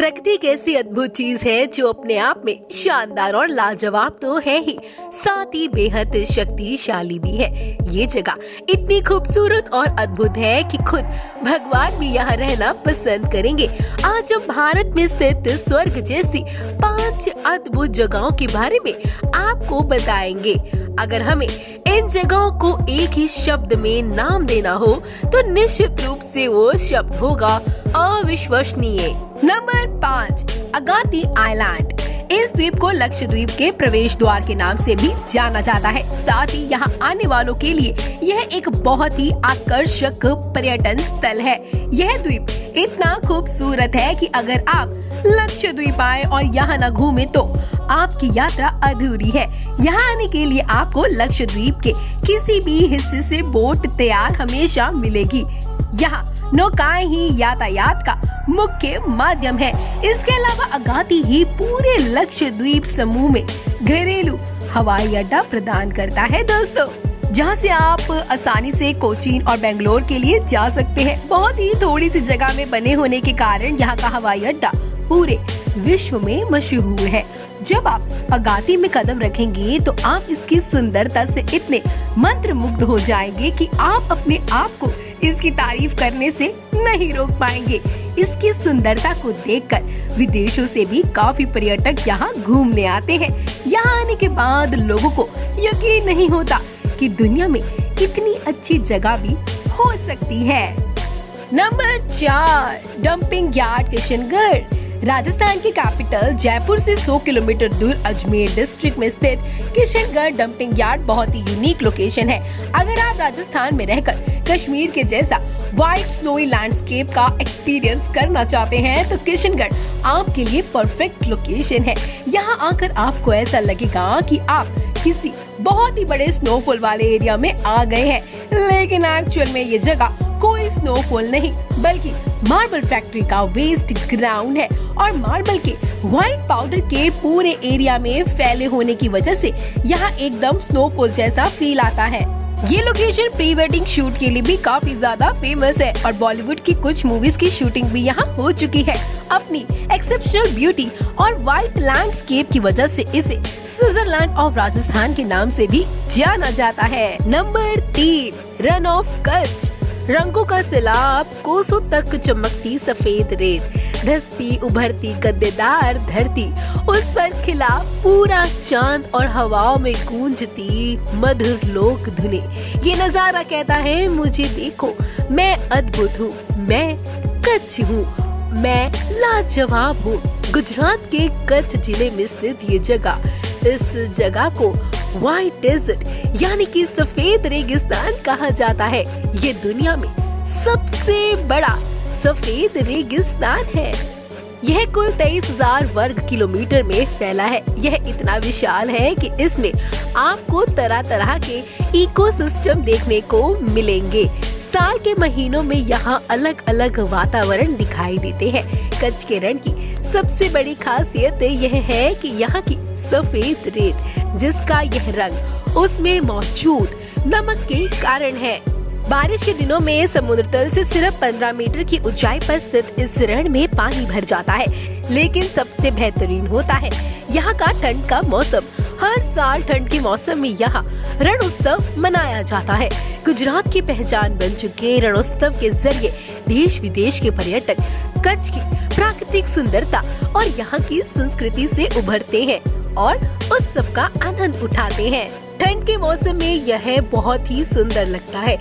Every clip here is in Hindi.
प्रकृति एक ऐसी अद्भुत चीज है जो अपने आप में शानदार और लाजवाब तो है ही, साथ ही बेहद शक्तिशाली भी है। ये जगह इतनी खूबसूरत और अद्भुत है कि खुद भगवान भी यहाँ रहना पसंद करेंगे। आज हम भारत में स्थित स्वर्ग जैसी 5 अद्भुत जगहों के बारे में आपको बताएंगे। अगर हमें इन जगहों को एक ही शब्द में नाम देना हो तो निश्चित रूप से वो शब्द होगा अविश्वसनीय। Number 5, Agatti island. इस द्वीप को लक्षद्वीप के प्रवेश द्वार के नाम से भी जाना जाता है। साथ ही यहाँ आने वालों के लिए यह एक बहुत ही आकर्षक पर्यटन स्थल है। यह द्वीप इतना खूबसूरत है कि अगर आप लक्षद्वीप आए और यहाँ न घूमे तो आपकी यात्रा अधूरी है। यहाँ आने के लिए आपको लक्षद्वीप के किसी भी हिस्से से बोट तैयार हमेशा मिलेगी। यहाँ नौकाएं ही यातायात का मुख्य माध्यम है। इसके अलावा अगाती ही पूरे लक्षद्वीप समूह में घरेलू हवाई अड्डा प्रदान करता है दोस्तों, जहाँ से आप आसानी से कोचीन और बेंगलोर के लिए जा सकते हैं। बहुत ही थोड़ी सी जगह में बने होने के कारण यहाँ का हवाई अड्डा पूरे विश्व में मशहूर है। जब आप अगाती में कदम रखेंगे तो आप इसकी सुंदरता से इतने मंत्रमुग्ध हो जाएंगे कि आप अपने आप को इसकी तारीफ करने से नहीं रोक पाएंगे। इसकी सुंदरता को देखकर विदेशों से भी काफी पर्यटक यहाँ घूमने आते हैं। यहाँ आने के बाद लोगों को यकीन नहीं होता कि दुनिया में इतनी अच्छी जगह भी हो सकती है। Number 4, dumping yard Kishangarh. Rajasthan की कैपिटल जयपुर से 100 किलोमीटर दूर अजमेर डिस्ट्रिक्ट में स्थित किशनगढ़ डंपिंग यार्ड बहुत ही यूनिक लोकेशन है। अगर आप राजस्थान में रहकर कश्मीर के जैसा वाइट स्नोई लैंडस्केप का एक्सपीरियंस करना चाहते हैं तो किशनगढ़ आपके लिए परफेक्ट लोकेशन है। यहाँ आकर आपको ऐसा लगेगा कि आप किसी बहुत ही बड़े स्नोफॉल वाले एरिया में आ गए हैं, लेकिन एक्चुअल में ये जगह कोई स्नोफॉल नहीं बल्कि मार्बल फैक्ट्री का वेस्ट ग्राउंड है और मार्बल के व्हाइट पाउडर के पूरे एरिया में फैले होने की वजह से यहाँ एकदम स्नोफॉल जैसा फील आता है। ये लोकेशन प्री वेडिंग शूट के लिए भी काफी ज्यादा फेमस है और बॉलीवुड की कुछ मूवीज की शूटिंग भी यहाँ हो चुकी है। अपनी एक्सेप्शनल ब्यूटी और वाइट लैंडस्केप की वजह से इसे स्विट्जरलैंड ऑफ राजस्थान के नाम से भी जाना जाता है। Number 3, run of Kutch. रंगों का सैलाब, कोसों तक चमकती सफेद रेत, धसती उभरती गद्देदार धरती, उस पर खिला पूरा चांद और हवाओं में गूंजती मधुर लोक धुने। ये नजारा कहता है मुझे देखो, मैं अद्भुत हूँ, मैं कच्छ हूँ, मैं लाजवाब हूँ। गुजरात के कच्छ जिले में स्थित ये जगह, इस जगह को व्हाइट डेजर्ट यानी कि सफेद रेगिस्तान कहा जाता है। ये दुनिया में सबसे बड़ा सफेद रेगिस्तान है। यह कुल 23,000 वर्ग किलोमीटर में फैला है। यह इतना विशाल है कि इसमें आपको तरह तरह के इकोसिस्टम देखने को मिलेंगे। साल के महीनों में यहाँ अलग अलग वातावरण दिखाई देते हैं। कच्छ के रण की सबसे बड़ी खासियत यह है कि यहाँ की सफेद रेत, जिसका यह रंग उसमें मौजूद नमक के कारण है। बारिश के दिनों में समुद्र तल से सिर्फ 15 मीटर की ऊंचाई पर स्थित इस रण में पानी भर जाता है। लेकिन सबसे बेहतरीन होता है यहाँ का ठंड का मौसम। हर साल ठंड के मौसम में यहाँ रणोत्सव मनाया जाता है। गुजरात की पहचान बन चुके रणोत्सव के जरिए देश विदेश के पर्यटक कच्छ की प्राकृतिक सुंदरता और यहाँ की संस्कृति से उभरते हैं और उत्सव का आनंद उठाते हैं। ठंड के मौसम में यह बहुत ही सुंदर लगता है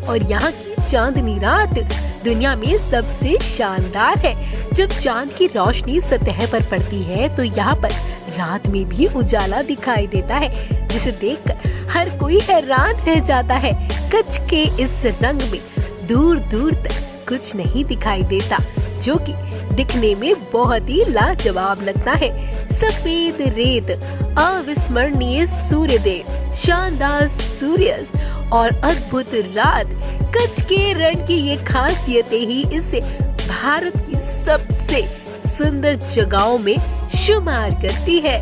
और यहाँ की चांदनी रात दुनिया में सबसे शानदार है। जब चांद की रोशनी सतह पर पड़ती है तो यहाँ पर रात में भी उजाला दिखाई देता है, जिसे देखकर हर कोई हैरान रह जाता है। कच्छ के इस रंग में दूर दूर तक कुछ नहीं दिखाई देता, जो कि दिखने में बहुत ही लाजवाब लगता है। सफेद रेत, अविस्मरणीय सूर्योदय, शानदार सूर्यास्त और अद्भुत रात, कच्छ के रण की ये खासियतें ही इसे भारत की सबसे सुंदर जगहों में शुमार करती है।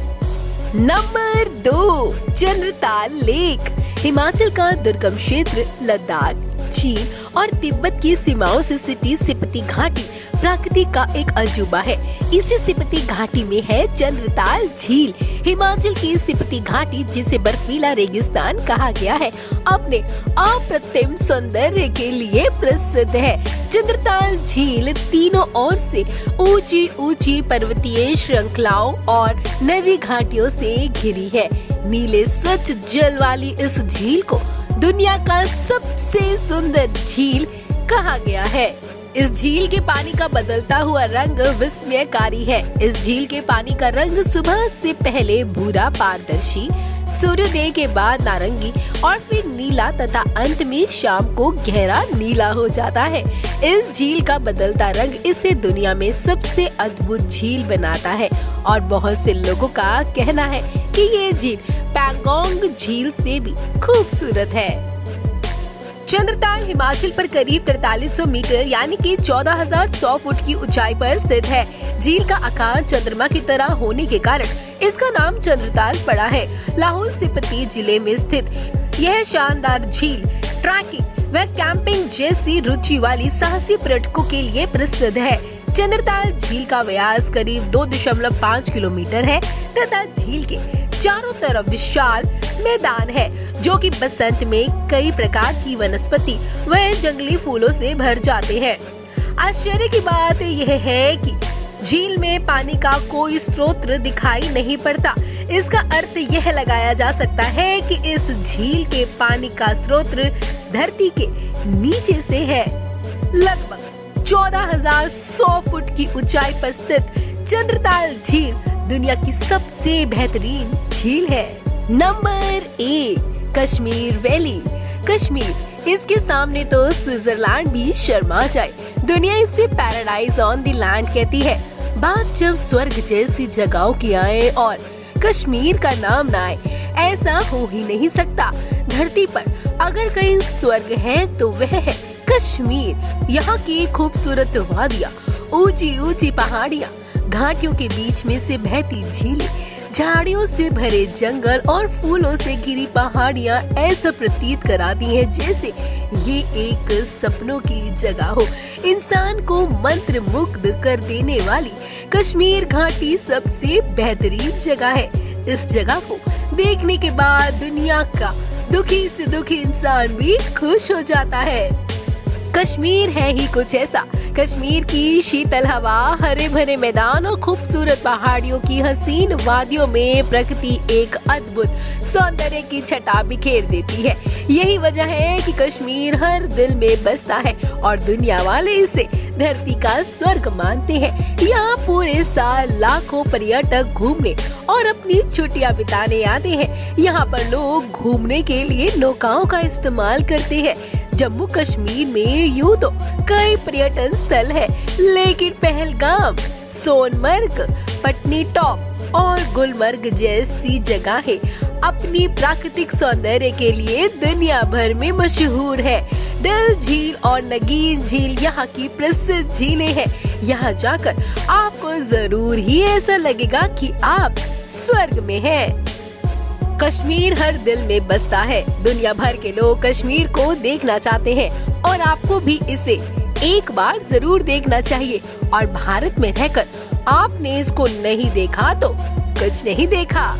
Number 2, Chandratal lake. हिमाचल का दुर्गम क्षेत्र लद्दाख, चीन और तिब्बत की सीमाओं से सिटी सिपती घाटी प्रकृति का एक अजूबा है। इसी स्पीति घाटी में है चंद्रताल झील। हिमाचल की स्पीति घाटी, जिसे बर्फीला रेगिस्तान कहा गया है, अपने अप्रतिम सौंदर्य के लिए प्रसिद्ध है। चंद्रताल झील तीनों ओर से ऊंची ऊंची पर्वतीय श्रृंखलाओं और नदी घाटियों से घिरी है। नीले स्वच्छ जल वाली इस झील को दुनिया का सबसे सुंदर झील कहा गया है। इस झील के पानी का बदलता हुआ रंग विस्मयकारी है। इस झील के पानी का रंग सुबह से पहले भूरा पारदर्शी, सूर्योदय के बाद नारंगी और फिर नीला तथा अंत में शाम को गहरा नीला हो जाता है। इस झील का बदलता रंग इसे दुनिया में सबसे अद्भुत झील बनाता है और बहुत से लोगों का कहना है कि ये झील पैंगोंग झील से भी खूबसूरत है। चंद्रताल हिमाचल पर करीब 4300 मीटर यानी कि 14,100 फुट की ऊंचाई पर स्थित है। झील का आकार चंद्रमा की तरह होने के कारण इसका नाम चंद्रताल पड़ा है। लाहौल स्पीति जिले में स्थित यह शानदार झील ट्रैकिंग व कैंपिंग जैसी रुचि वाली साहसी पर्यटकों के लिए प्रसिद्ध है। चंद्रताल झील का व्यास करीब 2.5 किलोमीटर है तथा झील के चारों तरफ विशाल मैदान है, जो कि बसंत में कई प्रकार की वनस्पति व जंगली फूलों से भर जाते हैं। आश्चर्य की बात यह है कि झील में पानी का कोई स्रोत दिखाई नहीं पड़ता। इसका अर्थ यह लगाया जा सकता है कि इस झील के पानी का स्रोत धरती के नीचे से है। लगभग 14,100 फुट की ऊंचाई पर स्थित चंद्रताल झील दुनिया की सबसे बेहतरीन झील है। Number 1, Kashmir valley. कश्मीर, इसके सामने तो स्विट्जरलैंड भी शर्मा जाए। दुनिया इसे पैराडाइज ऑन द लैंड कहती है। बात जब स्वर्ग जैसी जगहों की आए और कश्मीर का नाम ना आए, ऐसा हो ही नहीं सकता। धरती पर अगर कहीं स्वर्ग है तो वह है कश्मीर। यहाँ की खूबसूरत वादियाँ, ऊंची ऊंची पहाड़ियाँ, घाटियों के बीच में से बहती झीलें, झाड़ियों से भरे जंगल और फूलों से घिरी पहाड़ियाँ ऐसा प्रतीत कराती हैं जैसे ये एक सपनों की जगह हो। इंसान को मंत्र मुग्ध कर देने वाली कश्मीर घाटी सबसे बेहतरीन जगह है। इस जगह को देखने के बाद दुनिया का दुखी से दुखी इंसान भी खुश हो जाता है। कश्मीर है ही कुछ ऐसा। कश्मीर की शीतल हवा, हरे भरे मैदान और खूबसूरत पहाड़ियों की हसीन वादियों में प्रकृति एक अद्भुत सौंदर्य की छटा बिखेर देती है। यही वजह है कि कश्मीर हर दिल में बसता है और दुनिया वाले इसे धरती का स्वर्ग मानते हैं। यहाँ पूरे साल लाखों पर्यटक घूमने और अपनी छुट्टियाँ बिताने आते हैं। यहाँ पर लोग घूमने के लिए नौकाओं का इस्तेमाल करते हैं। जम्मू कश्मीर में यूं तो कई पर्यटन स्थल है, लेकिन पहलगाम, सोनमर्ग, पटनी टॉप और गुलमर्ग जैसी जगहें अपनी प्राकृतिक सौंदर्य के लिए दुनिया भर में मशहूर है। डल झील और नगीन झील यहाँ की प्रसिद्ध झीलें हैं। यहाँ जाकर आपको जरूर ही ऐसा लगेगा कि आप स्वर्ग में हैं। कश्मीर हर दिल में बसता है। दुनिया भर के लोग कश्मीर को देखना चाहते हैं और आपको भी इसे एक बार जरूर देखना चाहिए। और भारत में रहकर आपने इसको नहीं देखा तो कुछ नहीं देखा।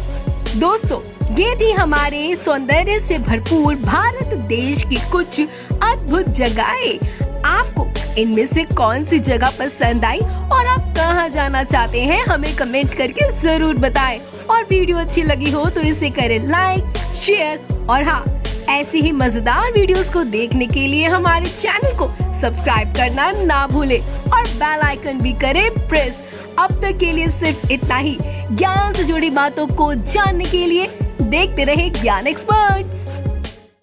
दोस्तों, ये थी हमारे सौंदर्य से भरपूर भारत देश की कुछ अद्भुत जगहें। आपको इनमें से कौन सी जगह पसंद आई और आप कहां जाना चाहते हैं, हमें कमेंट करके जरूर बताएं। और वीडियो अच्छी लगी हो तो इसे करें लाइक, शेयर और हाँ, ऐसी ही मजेदार वीडियोस को देखने के लिए हमारे चैनल को सब्सक्राइब करना ना भूलें और बेल आइकन भी करें प्रेस। अब तक के लिए सिर्फ इतना ही। ज्ञान से जुड़ी बातों को जानने के लिए देखते रहे ज्ञान एक्सपर्ट्स।